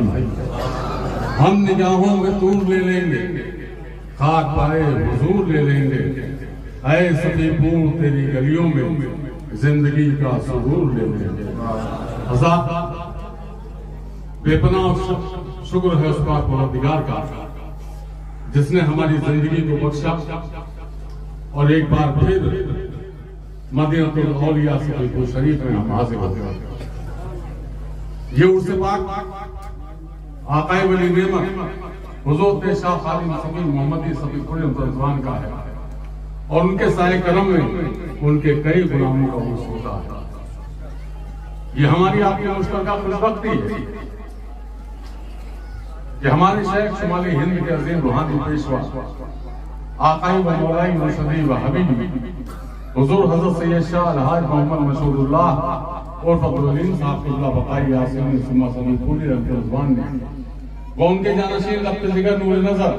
भाई। हम निगाहों में तूर ले लेंगे, खाक पाए हुजूर ले लेंगे, ऐ सफीपुर तेरी गलियों में जिंदगी का सुरूर ले लेंगे। हज़ार बेपनाह शुक्र है उस पाक परवरदिगार का जिसने हमारी जिंदगी को बख्शा और एक बार फिर मदीनतुल औलिया सफीपुर शरीफ में हम हाजिर होते हैं। ये उर्स पाक आकाए वली नेमत हुज़ूर शाह खालिद सफी मोहम्मदी सफीपुर रज़वान का है और उनके साए करम में उनके कई गुलामों का उर्स होता है। ये हमारी आपकी मुश्तरका खुशबख्ती है कि हमारे शेख शुमाली हिंद के अजीम रूहानी पेशवा आकाई व मौलाई मुर्शदी व हबीबी हुजूर हज़रत सैयद शाह अलहाज मोहम्मद मशहूरुल्लाह और फखरुद्दीन साहब क़िबला बक़ाई यासीन सुम्मा सफीपुरी रज़वान ने वो उनके जानशीन लफ्ज़ जिगर नूर नज़र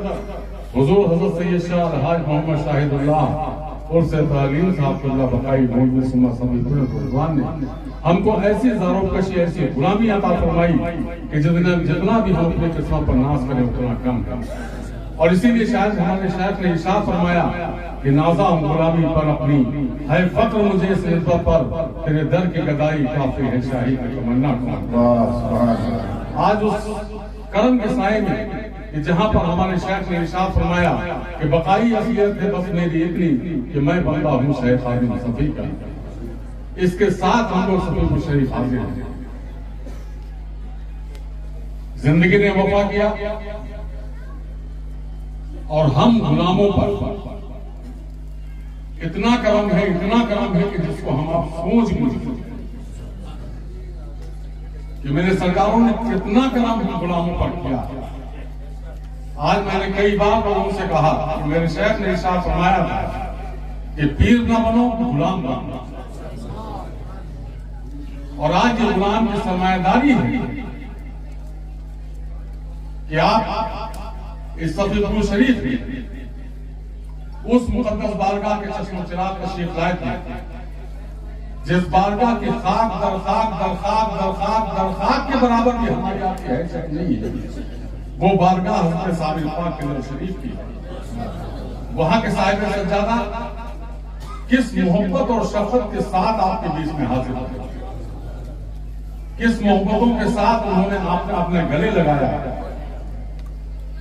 हुजूर हज़रत सैयद शाह अलहाज मोहम्मद शाहिदुल्लाह और सैयद तालीम साहब क़िबला बक़ाई मोहम्मद सुम्मा सफीपुरी रज़वान ने हमको ऐसी ज़ारोकशी ऐसी गुलामी अता फरमाई कि जितना भी हम अपने किस्मों पर नाज करें उतना कम है। और इसीलिए शायद हमारे शायख ने इरशाद फरमाया कि नाज़ा हम गुलामी पर अपनी है फक्र मुझे इस निस्बत पर तेरे दर की गदाई काफी है शाही की तमन्ना। आज उस करम के साए में कि जहाँ पर हमारे शायख ने इरशाद फरमाया कि बकाई असलियत है बस मेरी इतनी कि मैं बंदा हूँ शेख खालिद सफी का, इसके साथ हम लोग सफीपुर शरीफ हाजिर हैं। जिंदगी ने वफा किया और हम गुलामों पर इतना करम है कि जिसको हम आप सोच भी नहीं सकते कि मेरे सरकारों ने कितना करम हम गुलामों पर किया। आज मैंने कई बार लोगों से कहा कि मेरे शेख ने इरशाद फरमाया था कि पीर ना बनो गुलाम बनो, और आज ये गुलाम की सरमायादारी है कि आप इस सफीपुर शरीफ में उस मुकद्दस बारगाह के चश्म चिराग तशरीफ लाए थे जिस बारगाह की खाक दर खाक दर खाक दर खाक दर खाक के बराबर भी हमारी आपकी हैसियत नहीं है। वो बारगाह हज़रत साबिर पाक के शरीफ की है। वहां के साहिब सज्जादा किस मोहब्बत और शफकत के साथ आपके बीच में हाजिर होते, किस मोहब्बतों के साथ उन्होंने आपने अपने गले लगाया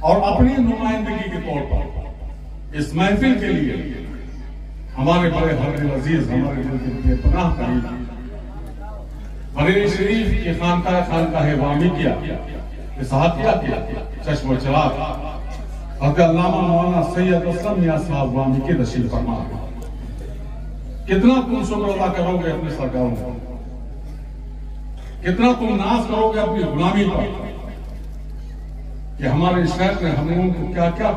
और अपनी नुमाइंदगी के तौर पर इस महफिल के लिए हमारे बड़े हमारे अजीज हमारे दिल के पनाह करीब बरेली शरीफ की खानकाह वामी किया इसाहतिया किया चश्म चिराग हज़रत अल्लामा मौलाना सैयद असलम या साहब वामी के तशरीफ फरमा। कितना तुम शुक्र अदा करोगे अपने सरकारों को, कितना तुम नाज करोगे अपनी गुलामी पर कि हमारे शेख ने हम लोगों को क्या क्या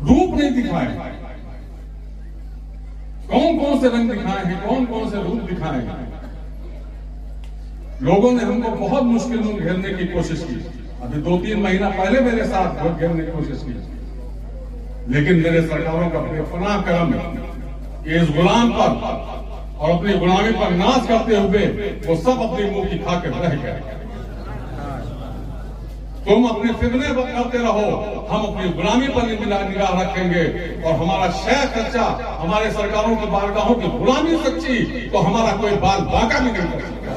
रूप नहीं दिखाए, कौन कौन से रंग दिखाए हैं, कौन कौन से रूप दिखाए हैं। लोगों ने हमको बहुत मुश्किल में घेरने की कोशिश की, अभी 2-3 महीना पहले मेरे साथ बहुत घेरने की कोशिश की, लेकिन मेरे सरकारों का बेपनाह करम है इस गुलाम पर और अपनी गुलामी पर नाज करते हुए वो सब अपनी मुंह की खा कर रह गए। तुम अपने फितने करते रहो, हम अपनी गुलामी पर निगाह रखेंगे और हमारा शेख सच्चा, हमारे सरकारों की बारगाहों की गुलामी सच्ची, तो हमारा कोई बाल बाका भी नहीं कर सकता।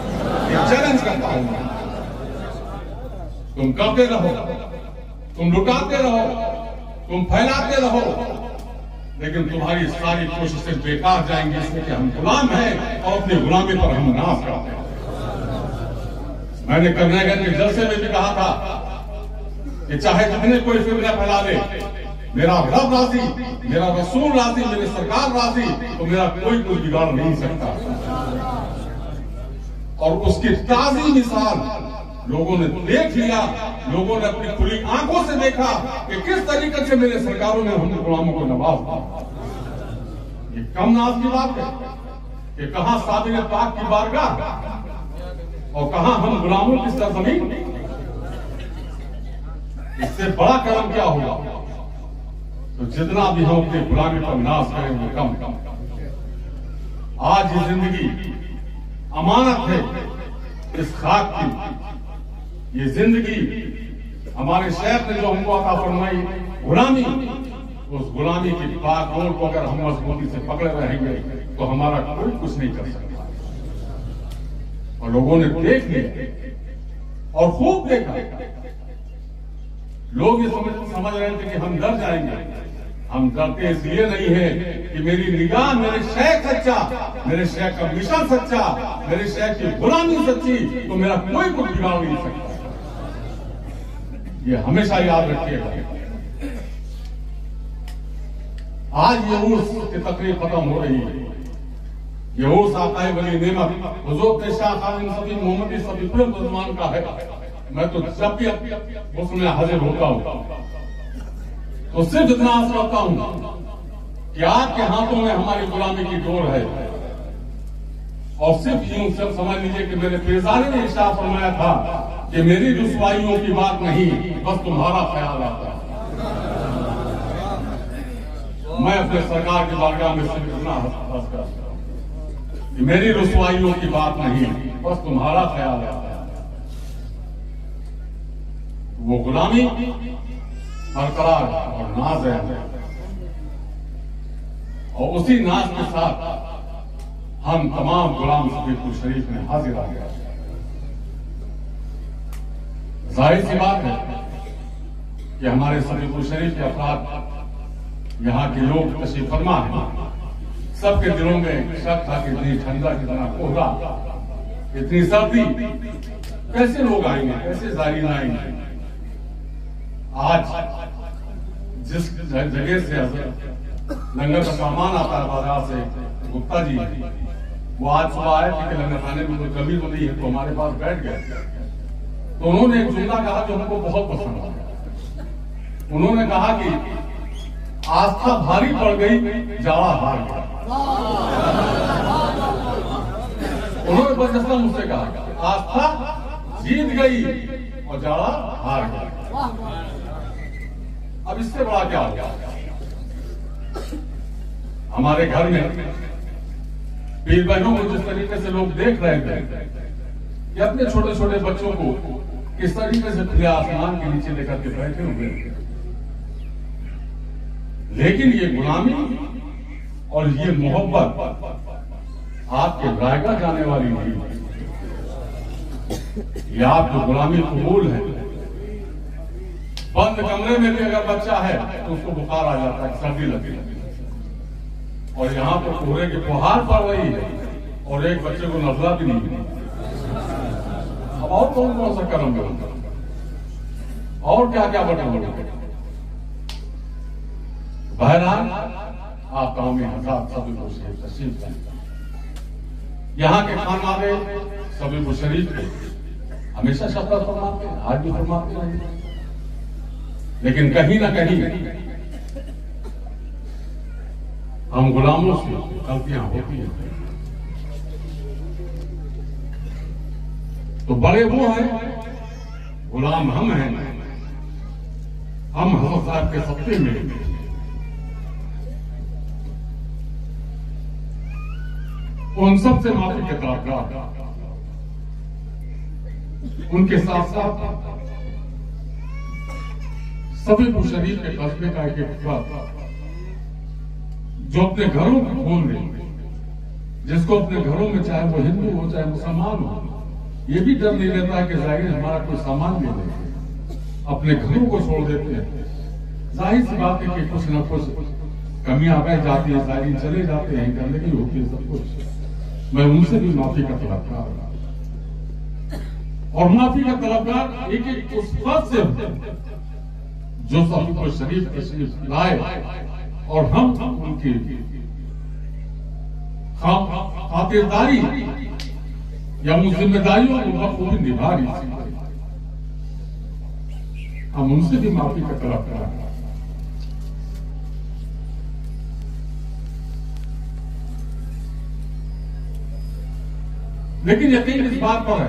ये चैलेंज करता हूं। तुम करते रहो, तुम लुटाते रहो, तुम फैलाते रहो, लेकिन तुम्हारी सारी कोशिशें बेकार जाएंगी, इसलिए कि हम गुलाम हैं और अपनी गुलामी पर हम नाज करते हैं। मैंने करनेगन के जलसे में भी कहा था कि चाहे जितने कोई फितना फैला ले, मेरा रब राजी, मेरा रसूल राजी, मेरी सरकार राजी, तो मेरा कोई कुछ बिगाड़ नहीं सकता। और उसकी ताजी मिसाल लोगों ने देख लिया, लोगों ने अपनी खुली आंखों से देखा कि किस तरीके से मेरे सरकारों ने हम गुलामों को नवाजा। ये कम नाज की बात है कि कहां साबिर पाक की बारगाह और कहां हम गुलामों की सरजमीन। इससे बड़ा करम क्या होगा? तो जितना भी हम अपनी गुलामी पर नाज करें वो कम। आज ये जिंदगी अमानत है इस खाक की, ये जिंदगी हमारे शेख ने जो हमको अता फरमाई गुलामी, उस गुलामी की पाक डोर को अगर हम मजबूती से पकड़े रहेंगे तो हमारा कोई कुछ नहीं कर सकता। और लोगों ने देख लिया और खूब देखा। लोग ये समझ रहे थे कि हम डर जाएंगे। हम डरते इसलिए नहीं है कि मेरी निगाह मेरे शेख सच्चा, मेरे शेख का मिशन सच्चा, मेरे शेख की गुलामी सच्ची, तो मेरा कोई कुछ बिगाड़ नहीं सकता। ये हमेशा याद रखिएगा। आज ये उर्स की तकरीब खत्म हो रही है। ये उर्स आकाए वली नेमत हुजूर शाह खालिद सभी मोहम्मदी सभी मुसलमान का है। मैं तो जब भी उसमें हाजिर होता हूँ तो सिर्फ इतना आस करता हूं कि आपके हाथों में हमारी गुलामी की डोर है। और सिर्फ यूं सब समझ लीजिए कि मेरे पेशारे ने इरशाद फरमाया था कि मेरी रुसवाइयों की बात नहीं, बस तुम्हारा ख्याल आता है। मैं अपने सरकार की बारगाह में सिर्फ इतना हंस करता हूं कि मेरी रुसवाइयों की बात नहीं, बस तुम्हारा ख्याल आता है। वो गुलामी बरकरार और नाज है, और उसी नाज के साथ हम तमाम गुलाम सफीकुर शरीफ में हाजिर आ गए। जाहिर सी बात है कि हमारे सफीकुर शरीफ के अफराद, यहाँ के लोग तशरीफ फरमा है, सबके दिलों में शक था कि इतनी ठंडा, कितना कोहरा, इतनी सर्दी, कैसे लोग आएंगे, कैसे जायरीन आएंगे। आज जिस जगह से लंगर का सामान आता है बाजार से, गुप्ता जी वो आज सुबह आए थे कि लंगर खाने में कोई कमी तो नहीं है, तो हमारे पास बैठ गए। तो उन्होंने एक जुमला कहा जो हमको बहुत पसंद आया। उन्होंने कहा कि आस्था भारी पड़ गई, जाड़ा हार गया। उन्होंने बस मुझसे कहा आस्था जीत गई और जाड़ा हार गया। अब इससे बड़ा क्या होगा? हमारे घर में पीर बहनों को जिस तरीके से लोग देख रहे थे कि अपने छोटे छोटे बच्चों को किस तरीके से खुले आसमान के नीचे लेकर के बैठे हुए थे, लेकिन ये गुलामी और ये मोहब्बत आपके लायका जाने वाली नहीं। ये आपको गुलामी कबूल है। बंद कमरे में भी अगर बच्चा है तो उसको बुखार आ जाता है, सर्दी लगती है, और यहाँ पर कोहरे की फुहार पड़ रही है और एक बच्चे को नजला भी नहीं है। अब और कौन कौन सा कर्म करूंगा और क्या क्या बटन। बहरहाल आप गांव में हजार सभी को तशरीफ लाए। यहाँ के खानवाले सभी को शरीफ थे, हमेशा शफकत फरमाते, आज भी फरमाते हैं। लेकिन कहीं ना कहीं हम गुलामों से गलतियां होती हैं। तो बड़े वो हैं, गुलाम हम हैं। हम हजरत साहब के सत्ते में उन सब से माफी के तलबगार, उनके साथ साथ सभी शरीफ के कस्बे का एक फर्द जो अपने घरों को खोल दे, जिसको अपने घरों में चाहे वो हिंदू हो चाहे मुसलमान हो, ये भी डर नहीं रहता है कि जाहिर हमारा कोई सामान ले लेंगे, अपने घरों को छोड़ देते हैं। जाहिर सी बात है कि कुछ न कुछ कमियां रह जाती है, जाहिर चले जाते हैं, गंदगी होती है, सब कुछ। मैं उनसे भी माफी का तलबगार और माफी का तलबगार एक एक उस फर्द से जो सबको शरीफ तशरीफ लाए और हम उनकी खातिरदारी या उन जिम्मेदारियों को बखूबी निभा रही थी। हम उनसे भी माफी का तलब करा। लेकिन यकीन इस बात पर है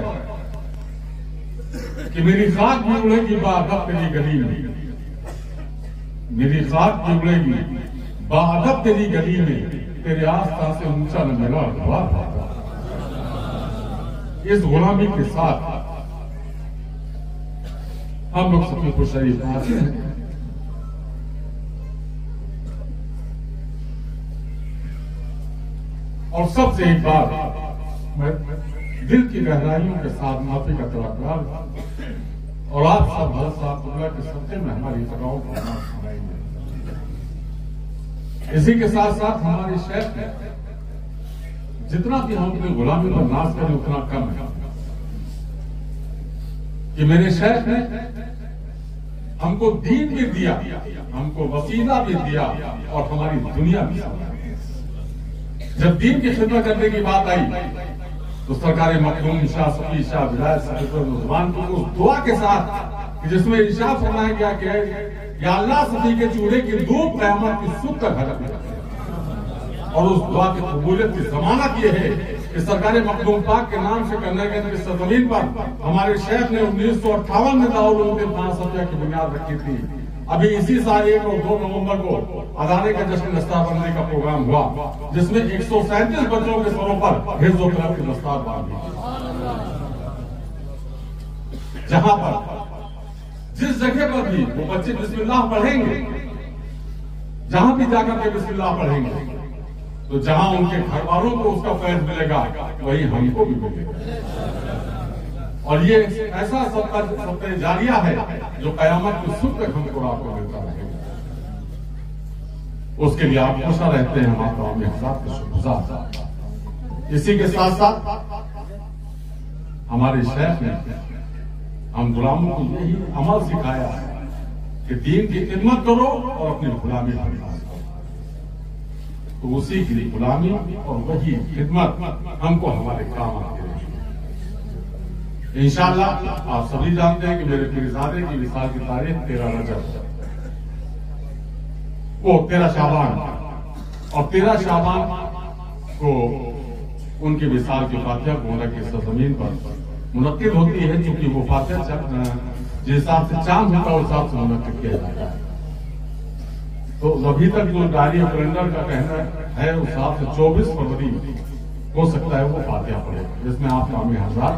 कि मेरी खाक भी उड़ेगी बाअदब तेरी गली में, मेरी खाक भी उड़ेगी बाअदब तेरी गली में, तेरे आस्था से ऊंचा न मेरा द्वार पाता। इस गुलामी के साथ हम लोग सफीपुर शरीफ आते हैं। और सबसे एक बार मैं दिल की गहराइयों के साथ माफी का तलबगार और आप सब भरत साहब कुबला के सत्य में हमारी तनाव को सुनाएंगे। इसी के साथ साथ हमारे शेख ने जितना भी हम अपनी गुलामी पर नाज करें उतना कम है कि मेरे शेख ने हमको दीन भी दिया, हमको वसीला भी दिया और हमारी दुनिया भी संभाली। जब दीन की खिदमत करने की बात आई तो सरकार मखदूम शाह सफी शाह विलायत सफीजुमान को उस दुआ के साथ जिसमें इरशाद फरमाया गया कि या अल्लाह सफी के चूल्हे की धूप क़यामत की सुबह तक हटक, और उस दुआ की कबूलियत की जमानत ये है कि सरकार मखदूम पाक के नाम से करने के सरजमीन पर हमारे शेख ने 1958 में दारुल उलूम सफिया की बुनियाद रखी थी। अभी इसी साल 1 और 2 नवंबर को अदारे का जश्न दस्तार बनने का प्रोग्राम हुआ जिसमें 137 बच्चों के सरों पर हिफ्ज़ व क़िराअत की दस्तार बांधी, जहां पर जिस जगह पर भी वो बच्चे बिस्मिल्लाह पढ़ेंगे, जहां भी जाकर के बिस्मिल्लाह पढ़ेंगे तो जहां उनके घर वालों को उसका फैज़ मिलेगा वही हमको भी मिलेगा। और ये ऐसा सदका जारिया है जो कयामत की सुबह तक हमको रात को मिलता रहेगा। उसके लिए आप खुशा रहते हैं, हम आप हज़ार के शुक्रगुज़ार। इसी के साथ साथ हमारे शेख ने हम गुलामों को यही अमल सिखाया है कि दीन की खिदमत करो और अपनी गुलामी बर्दाश्त करो। तो उसी की गुलामी और वही खिदमत हमको हमारे काम आती रहेगी। इंशाअल्लाह आप सभी जानते हैं कि मेरे पीरजादे की विसाल की तारीख 13 रजब, वो 13 शाबान, और 13 शाबान को उनकी विसाल की फातिहा गोंदा की सरजमीन पर मुनक्किद होती है, क्योंकि वो फातिहा जिस हिसाब से चांद होता है उस हिसाब से मुनक्किद किया जाता है। तो अभी तक जो डायरी और कैलेंडर का कहना है उस हिसाब से 24 फरवरी हो सकता है वो फातिहा पड़े, जिसमें आप काम हजार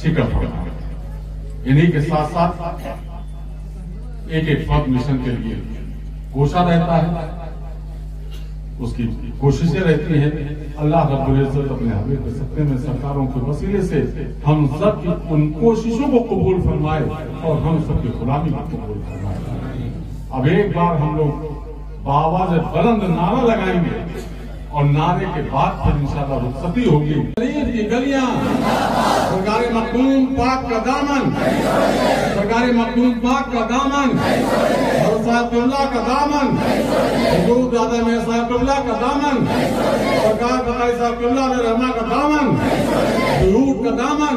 शिकत पड़ना। इन्हीं के साथ साथ एक एक फर्द मिशन के लिए कोशा रहता है, उसकी कोशिशें रहती हैं। अल्लाह रब्बुल इज्जत अपने हबीब के सत्ते में सरकारों के वसीले से हम सब की उन कोशिशों को कबूल फरमाए और हम सबकी गुलामी को कबूल फरमाए। अब एक बार हम लोग बाआवाज़ बुलंद नारा लगाएंगे और नारे के बाद फिर इंशाअल्लाह रुखसती होगी। शरीफ की गलियां, सरकार मखदूम पाक का दामन, सरकार मखदूम पाक का दामन, भरत साहब क़िबला का दामन, हुजूर दादा में साहब क़िबला का दामन, सरकार बताई साहब क़िबला ने रहमा का दामन, दुरूद का दामन।